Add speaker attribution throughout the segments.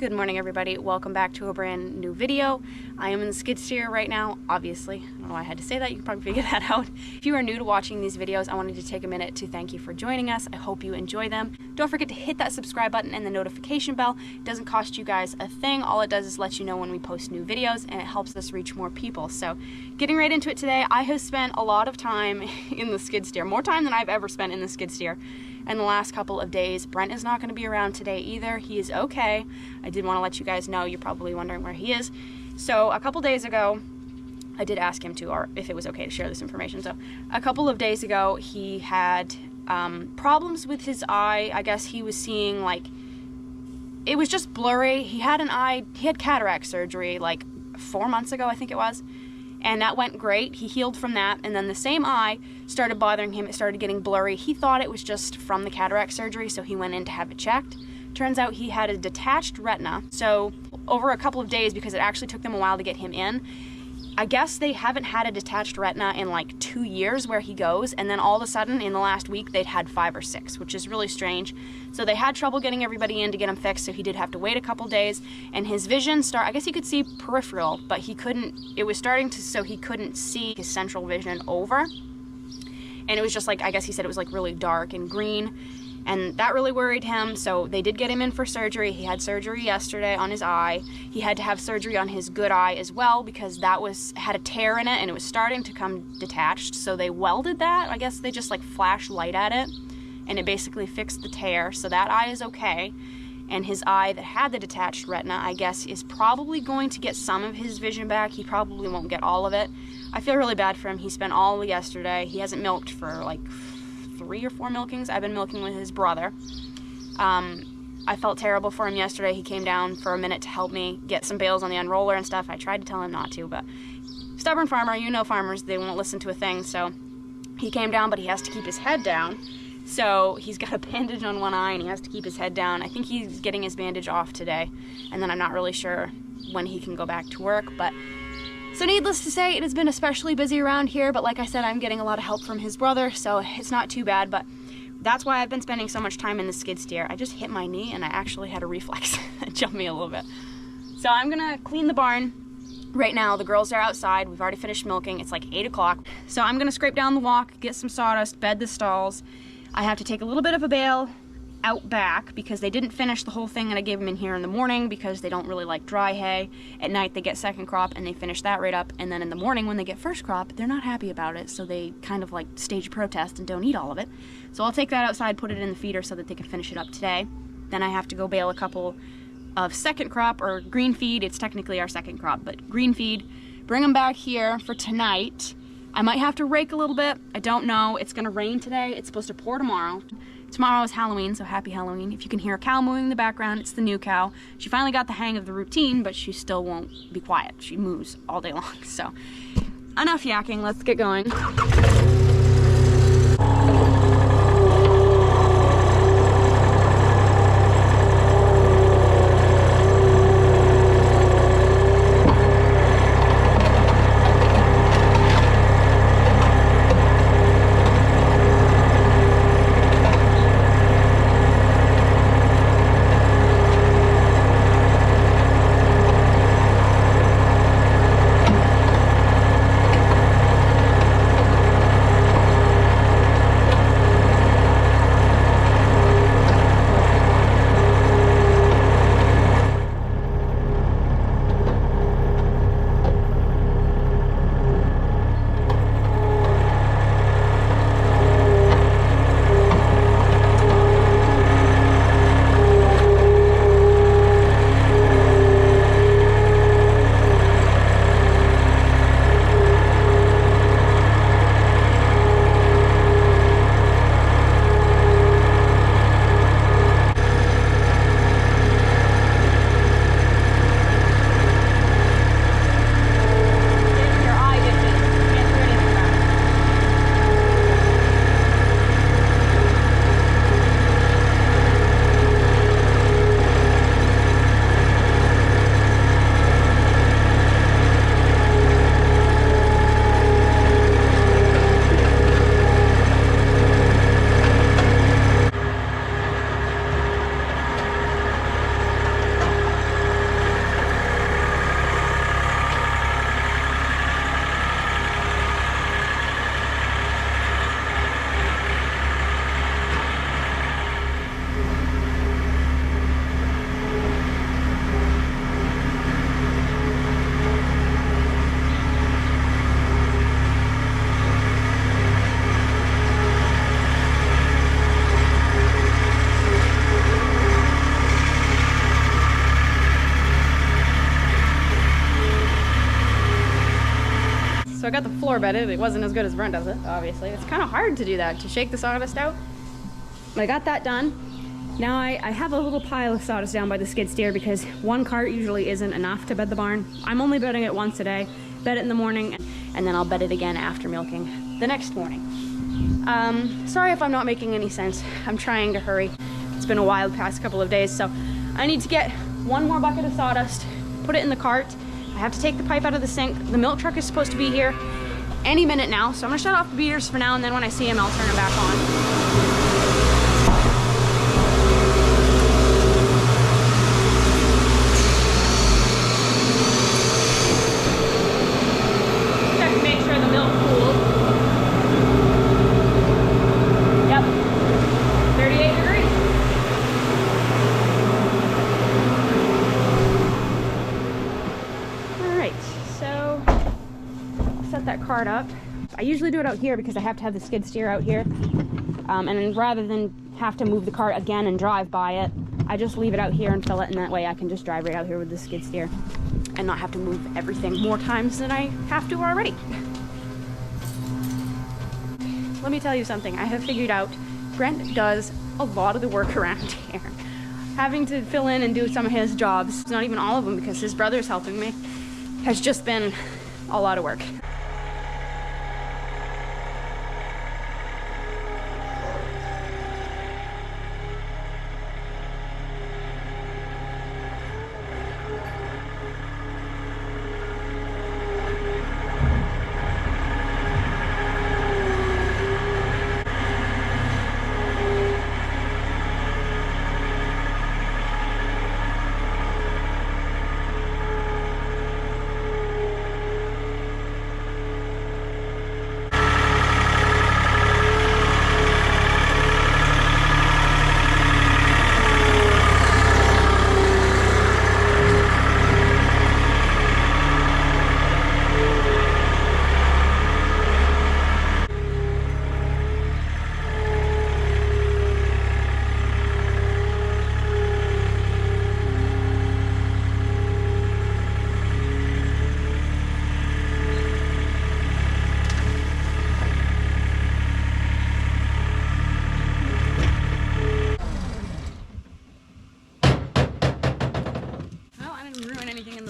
Speaker 1: Good morning, everybody. Welcome back to a brand new video. I am in the skid steer right now, obviously. I don't know why I had to say that. You can probably figure that out. If you are new to watching these videos, I wanted to take a minute to thank you for joining us. I hope you enjoy them. Don't forget to hit that subscribe button and the notification bell. It doesn't cost you guys a thing. All it does is let you know when we post new videos, and it helps us reach more people. So getting right into it today, I have spent a lot of time in the skid steer, more time than I've ever spent in the skid steer in the last couple of days. Brent is not going to be around today either. He is okay. I did want to let you guys know. You're probably wondering where he is. So a couple days ago, I did ask him to, or if it was okay to share this information. So a couple of days ago, he had problems with his eye. I guess he was seeing, like, it was just blurry. He had cataract surgery like 4 months ago, I think it was. And that went great. He healed from that. And then the same eye started bothering him. It started getting blurry. He thought it was just from the cataract surgery, so he went in to have it checked. Turns out he had a detached retina. So over a couple of days, because it actually took them a while to get him in, I guess they haven't had a detached retina in like 2 years where he goes, and then all of a sudden in the last week they'd had 5 or 6, which is really strange. So they had trouble getting everybody in to get him fixed, so he did have to wait a couple days, and his vision I guess he could see peripheral, but he couldn't, it was starting to, so he couldn't see his central vision over, and it was just like, I guess he said it was like really dark and green, and that really worried him. So they did get him in for surgery. He had surgery yesterday on his eye. He had to have surgery on his good eye as well, because that had a tear in it and it was starting to come detached. So they welded that. I guess they just like flash light at it, and it basically fixed the tear. So that eye is okay. And his eye that had the detached retina, I guess, is probably going to get some of his vision back. He probably won't get all of it. I feel really bad for him. He spent all of yesterday. He hasn't milked for like 3 or 4 milkings. I've been milking with his brother. I felt terrible for him yesterday. He came down for a minute to help me get some bales on the unroller and stuff. I tried to tell him not to, but stubborn farmer, you know farmers, they won't listen to a thing. So he came down, but he has to keep his head down. So he's got a bandage on one eye and he has to keep his head down. I think he's getting his bandage off today, and then I'm not really sure when he can go back to work. But so needless to say, it has been especially busy around here, but like I said, I'm getting a lot of help from his brother, so it's not too bad. But that's why I've been spending so much time in the skid steer. I just hit my knee and I actually had a reflex that jumped me a little bit. So I'm gonna clean the barn right now. The girls are outside. We've already finished milking. It's like 8 o'clock. So I'm gonna scrape down the walk, get some sawdust, bed the stalls. I have to take a little bit of a bale out back because they didn't finish the whole thing that I gave them in here in the morning, because they don't really like dry hay. At night they get second crop and they finish that right up, and then in the morning when they get first crop, they're not happy about it, so they kind of like stage a protest and don't eat all of it. So I'll take that outside, put it in the feeder so that they can finish it up today. Then I have to go bale a couple of second crop, or green feed. It's technically our second crop, but green feed, bring them back here for tonight. I might have to rake a little bit. I don't know. It's gonna rain today. It's supposed to pour tomorrow. Tomorrow is Halloween, so happy Halloween. If you can hear a cow mooing in the background, it's the new cow. She finally got the hang of the routine, but she still won't be quiet. She moos all day long. So enough yakking, let's get going. got the floor bedded. It wasn't as good as Brent does it, obviously. It's kind of hard to do that, to shake the sawdust out. But I got that done. Now I have a little pile of sawdust down by the skid steer because one cart usually isn't enough to bed the barn. I'm only bedding it once a day. Bed it in the morning, and then I'll bed it again after milking the next morning. Sorry if I'm not making any sense. I'm trying to hurry. It's been a wild past couple of days, so I need to get one more bucket of sawdust, put it in the cart. I have to take the pipe out of the sink. The milk truck is supposed to be here any minute now, so I'm gonna shut off the beaters for now, and then when I see him, I'll turn him back on. Check to make sure the milk cooled. Yep, 38 degrees. Set that cart up. I usually do it out here because I have to have the skid steer out here. And rather than have to move the cart again and drive by it, I just leave it out here and fill it, and that way I can just drive right out here with the skid steer and not have to move everything more times than I have to already. Let me tell you something. I have figured out Brent does a lot of the work around here. Having to fill in and do some of his jobs, not even all of them because his brother's helping me, has just been a lot of work.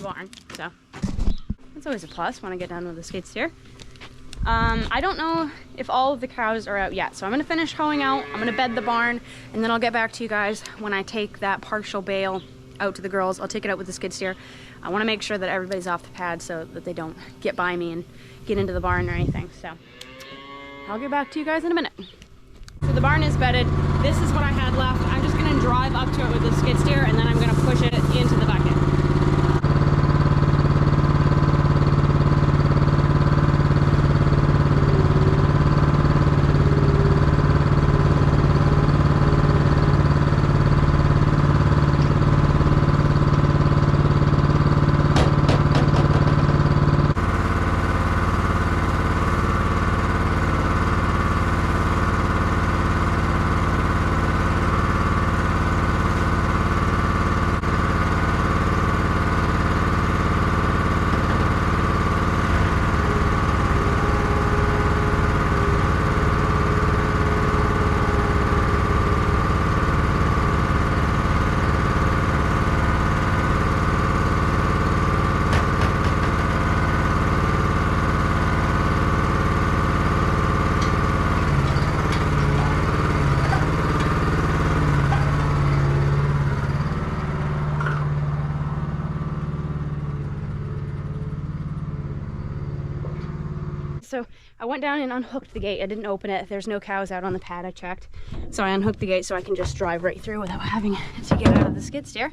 Speaker 1: Barn, so that's always a plus when I get done with the skid steer. I don't know if all of the cows are out yet, so I'm gonna finish hoeing out, I'm gonna bed the barn, and then I'll get back to you guys when I take that partial bale out to the girls. I'll take it out with the skid steer. I want to make sure that everybody's off the pad so that they don't get by me and get into the barn or anything, so I'll get back to you guys in a minute. So the barn is bedded. This is what I had left. I'm just gonna drive up to it with the skid steer, and then I'm gonna push it into the bucket. So I went down and unhooked the gate. I didn't open it. There's no cows out on the pad, I checked. So I unhooked the gate so I can just drive right through without having to get out of the skid steer.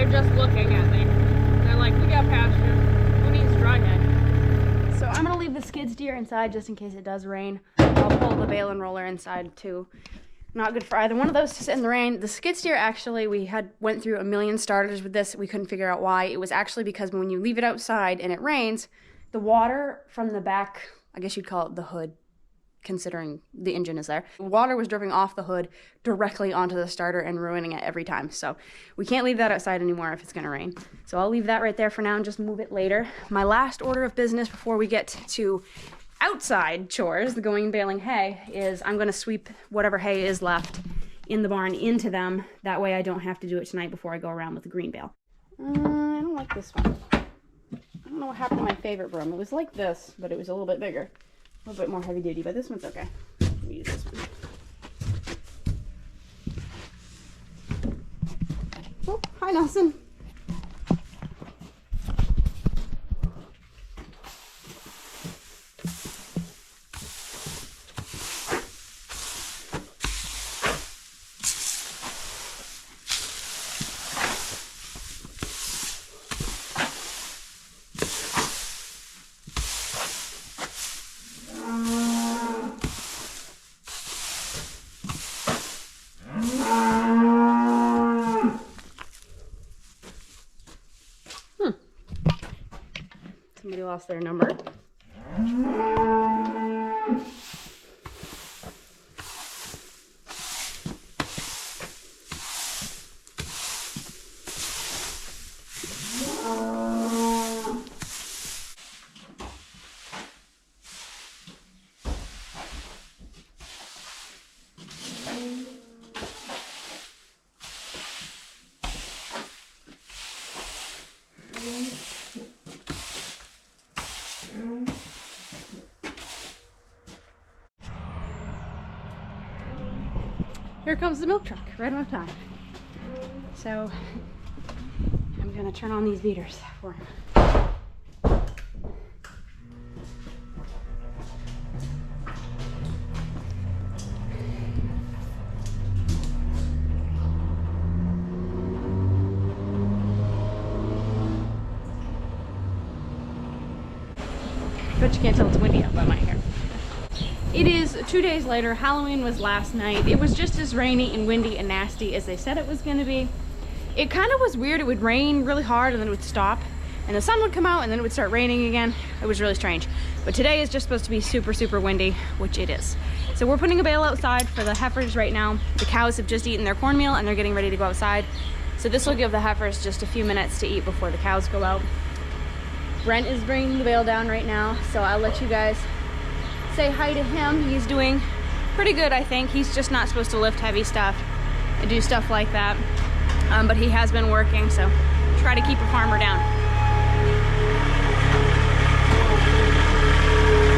Speaker 1: they're just looking at me. They're like, we got pasture. Who needs dry hay? So I'm gonna leave the skid steer inside just in case it does rain. I'll pull the bale and roller inside too. Not good for either one of those to sit in the rain. The skid steer, actually, we went through a million starters with this. We couldn't figure out why. It was actually because when you leave it outside and it rains, the water from the back, I guess you'd call it the hood, considering the engine is there. Water was dripping off the hood directly onto the starter and ruining it every time. So we can't leave that outside anymore if it's gonna rain. So I'll leave that right there for now and just move it later. My last order of business before we get to outside chores, the going and baling hay, is I'm gonna sweep whatever hay is left in the barn into them. That way I don't have to do it tonight before I go around with the green bale. I don't like this one. I don't know what happened to my favorite broom. It was like this, but it was a little bit bigger. A little bit more heavy duty, but this one's okay. We'll use this one. Oh, hi Nelson. Somebody lost their number. Here comes the milk truck, right on time. So I'm gonna turn on these beaters for him. Bet you can't tell it's windy out by my hair. It is 2 days later. Halloween was last night. It was just as rainy and windy and nasty as they said it was gonna be. It kind of was weird. It would rain really hard and then it would stop and the sun would come out and then it would start raining again. It was really strange. But today is just supposed to be super, super windy, which it is. So we're putting a bale outside for the heifers right now. The cows have just eaten their cornmeal and they're getting ready to go outside. So this will give the heifers just a few minutes to eat before the cows go out. Brent is bringing the bale down right now, so I'll let you guys say hi to him. He's doing pretty good, I think. He's just not supposed to lift heavy stuff and do stuff like that, but he has been working, so try to keep a farmer down.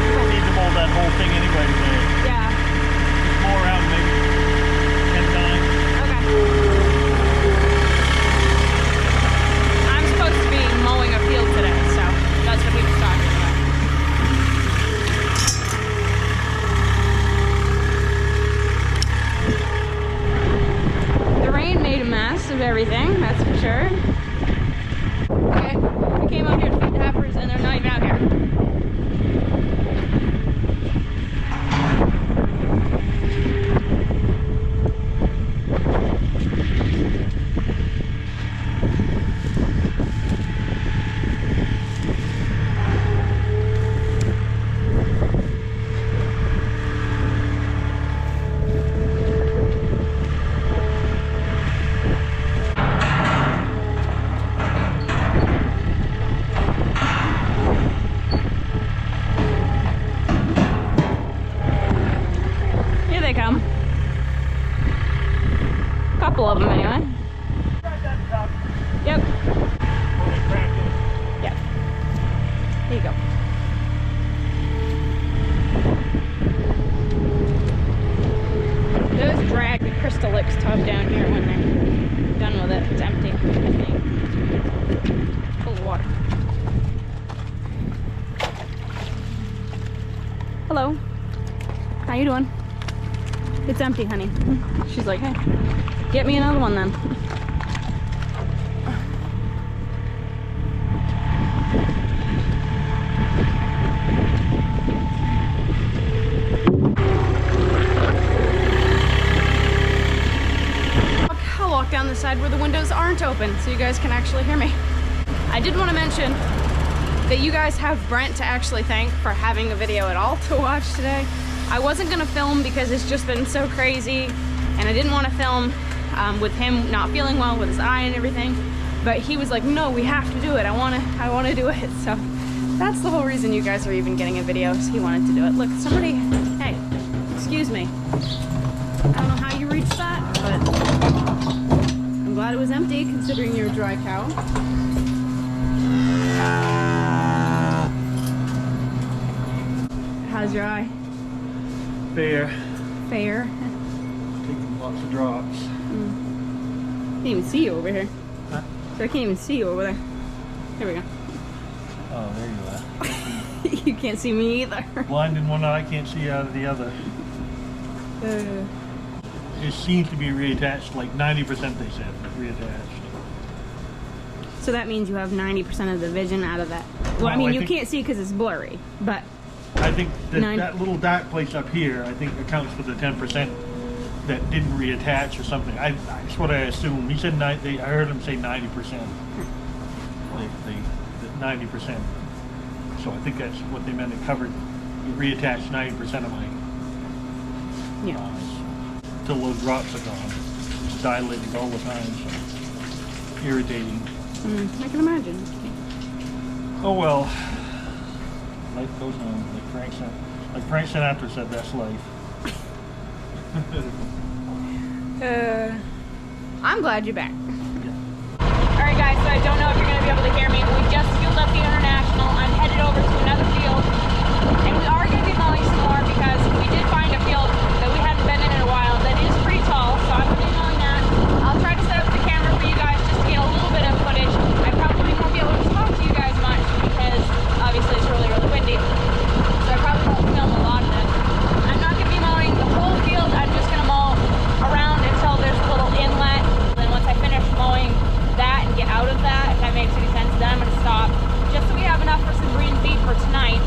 Speaker 2: You don't need to mold that whole thing anyway today.
Speaker 1: Yeah.
Speaker 2: Just mow around maybe 10 times.
Speaker 1: Okay. I'm supposed to be mowing a field today, so that's what he was talking about. The rain made a mess of everything, that's for sure. Okay, we came out here to feed the heifers and they're not even out here. Couple of them anyway. Yep. Yep. Here you go. Those drag the Crystalix tub down here when they're done with it. It's empty, I think. Full of water. Hello. How you doing? It's empty, honey. She's like, hey. Get me another one then. open so you guys can actually hear me. I did want to mention that you guys have Brent to actually thank for having a video at all to watch today. I wasn't gonna film because it's just been so crazy, and I didn't want to film with him not feeling well with his eye and everything. But he was like, no, we have to do it. I wanna do it. So that's the whole reason you guys are even getting a video, is he wanted to do it. Look, somebody, hey, excuse me. I don't know how you reached that, but I'm glad it was empty considering you're a dry cow. How's your eye?
Speaker 2: Fair.
Speaker 1: Fair.
Speaker 2: Taking lots of drops.
Speaker 1: Can't even see you over here.
Speaker 2: Huh?
Speaker 1: So I can't even see you over there. Here we go.
Speaker 2: Oh, there you are.
Speaker 1: You can't see me either.
Speaker 2: Blind in one eye, can't see out of the other. It seems to be reattached, like 90% they said, reattached.
Speaker 1: So that means you have 90% of the vision out of that. Well, I
Speaker 2: Well,
Speaker 1: mean,
Speaker 2: I
Speaker 1: you can't see because it's blurry, but
Speaker 2: I think that,
Speaker 1: Nine.
Speaker 2: that little dark place up here, I think accounts for the 10% that didn't reattach or something. That's what I assume. He said I heard him say 90%. The 90%. So I think that's what they meant. It covered, it reattached 90% of my
Speaker 1: yeah.
Speaker 2: eyes. Till those drops are gone. It's dilating all the time, so irritating.
Speaker 1: I can imagine.
Speaker 2: Oh well. Life goes on, like Frank Sinatra said, that's life.
Speaker 1: I'm glad you're back.
Speaker 2: Yeah.
Speaker 1: Alright guys, so I don't know if you're going to be able to hear me. We just fueled up the International. I'm headed over to another field. And we are going to be mowing some more because we did find a field that we hadn't been in a while that is pretty tall. So I'm going to be mowing that. I'll try to set up the camera for you guys just to get a little bit of footage. I probably won't be able to talk to you guys much because obviously it's really, really windy. So I probably won't film a lot of this. I'm not going to be mowing the whole field. I'm just going to mow around until there's a little inlet. Then once I finish mowing that and get out of that, if that makes any sense, then I'm going to stop just so we have enough for some green feed for tonight.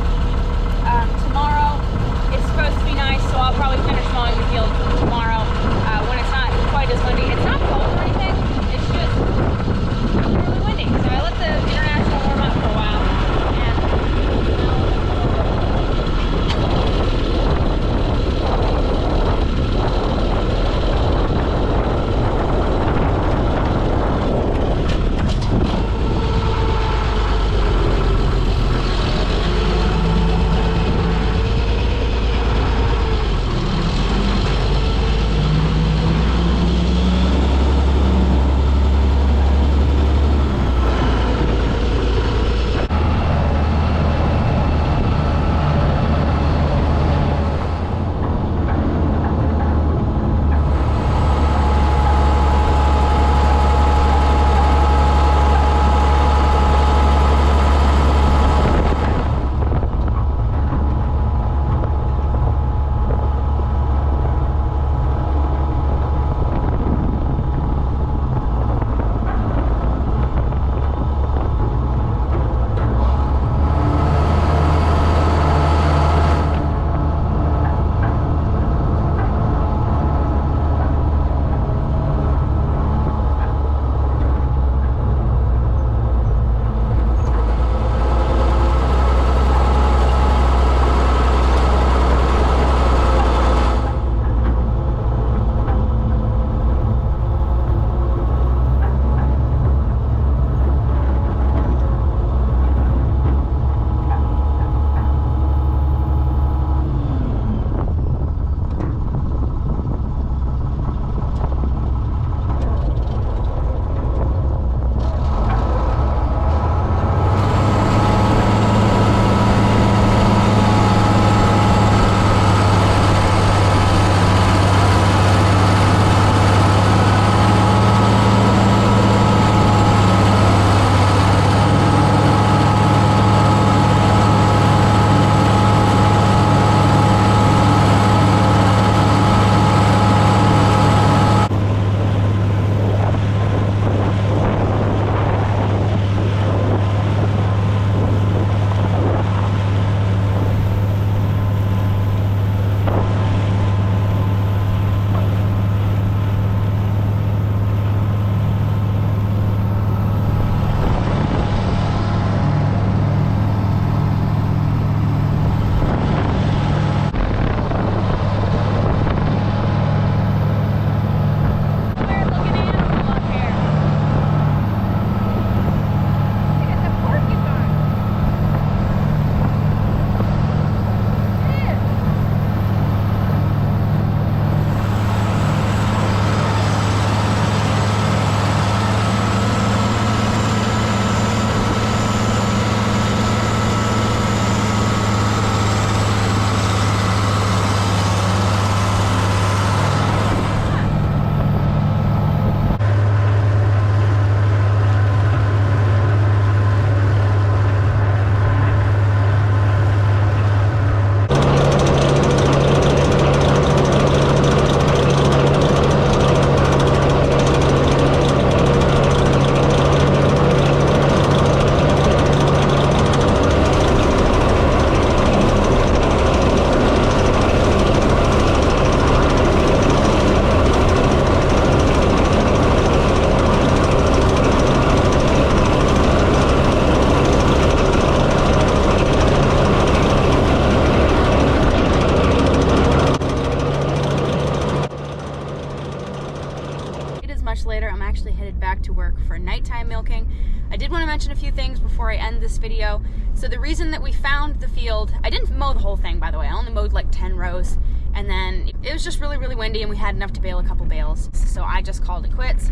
Speaker 1: want to mention a few things before I end this video. So the reason that we found the field, I didn't mow the whole thing, by the way. I only mowed like 10 rows, and then it was just really, really windy, and we had enough to bale a couple bales. So I just called it quits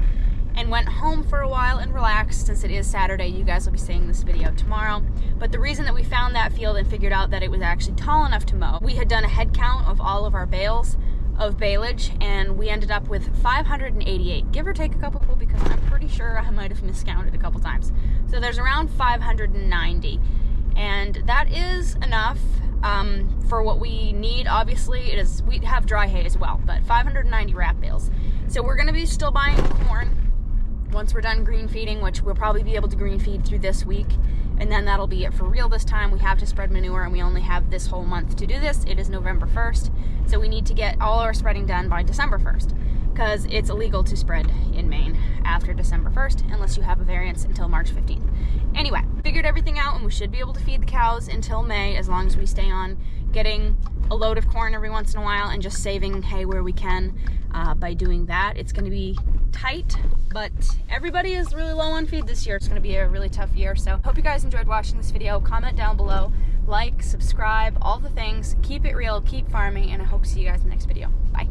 Speaker 1: and went home for a while and relaxed. Since it is Saturday, you guys will be seeing this video tomorrow. But the reason that we found that field and figured out that it was actually tall enough to mow, we had done a head count of all of our bales of baleage, and we ended up with 588, give or take a couple, because I'm pretty sure I might have miscounted a couple times. So there's around 590, and that is enough for what we need. Obviously, it is. We have dry hay as well, but 590 wrap bales. So we're going to be still buying corn once we're done green feeding, which we'll probably be able to green feed through this week, and then that'll be it for real this time. We have to spread manure, and we only have this whole month to do this. It is November 1st, so we need to get all our spreading done by December 1st, because it's illegal to spread in Maine after December 1st, unless you have a variance until March 15th. Anyway, figured everything out, and we should be able to feed the cows until May, as long as we stay on getting a load of corn every once in a while and just saving hay where we can. By doing that, it's going to be tight, but everybody is really low on feed this year. It's going to be a really tough year. So hope you guys enjoyed watching this video. Comment down below, like, subscribe, all the things. Keep it real, keep farming, and I hope to see you guys in the next video. Bye.